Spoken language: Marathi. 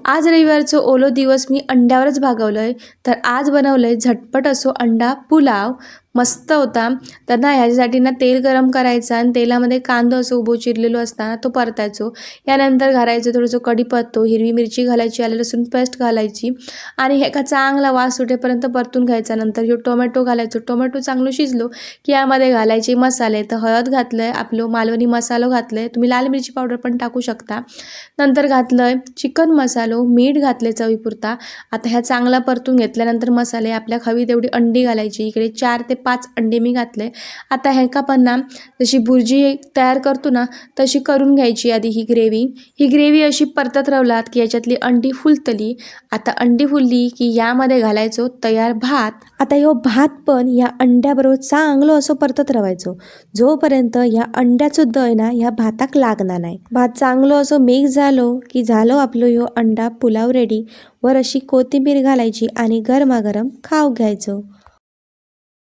आज रविवारचं ओलो दिवस मी अंड्यावरच भागवलं आहे. तर आज बनवलं आहे झटपट असो अंडा पुलाव. मस्त होता. तर ना ह्याच्यासाठी ना तेल गरम करायचं आणि तेलामध्ये कांदा असं उभं चिरलेलो असताना तो परतायचो. यानंतर घालायचं थोडंसं कढीपत्ता, हिरवी मिरची घालायची, आलं लसूण पेस्ट घालायची आणि हे का चांगला वास सुटेपर्यंत परतून घ्यायचा. नंतर हे टोमॅटो घालायचो. टोमॅटो चांगलं शिजलो की यामध्ये घालायचे मसाले. तर हळद घातलं आहे, आपलं मालवणी मसाला घातलं आहे, तुम्ही लाल मिरची पावडर पण टाकू शकता. नंतर घातलं आहे चिकन मसालो, मीठ घातले चवीपुरता. आता ह्या चांगला परतून घेतल्यानंतर मसाले आपल्या हवी तेवढी अंडी घालायची. इकडे 4 ते 5 अंडे मी घातले. आता ह्याका पण ना जशी भुर्जी तयार करतो ना तशी करून घ्यायची आधी ही ग्रेव्ही अशी परतत राहलात की याच्यातली अंडी फुलतली. आता अंडी फुलली की यामध्ये घालायचो तयार भात. आता ह्यो भात पण या अंड्याबरोबर चांगलं असं परतत राहायचो जोपर्यंत या अंड्याचं दय ना ह्या भाताक लागणार नाही. भात चांगलं असं मिक्स झालो की झालो आपलं ह्यो अंडा पुलाव रेडी. वर अशी कोथिंबीर घालायची आणि गरमागरम खाऊ घ्यायचो.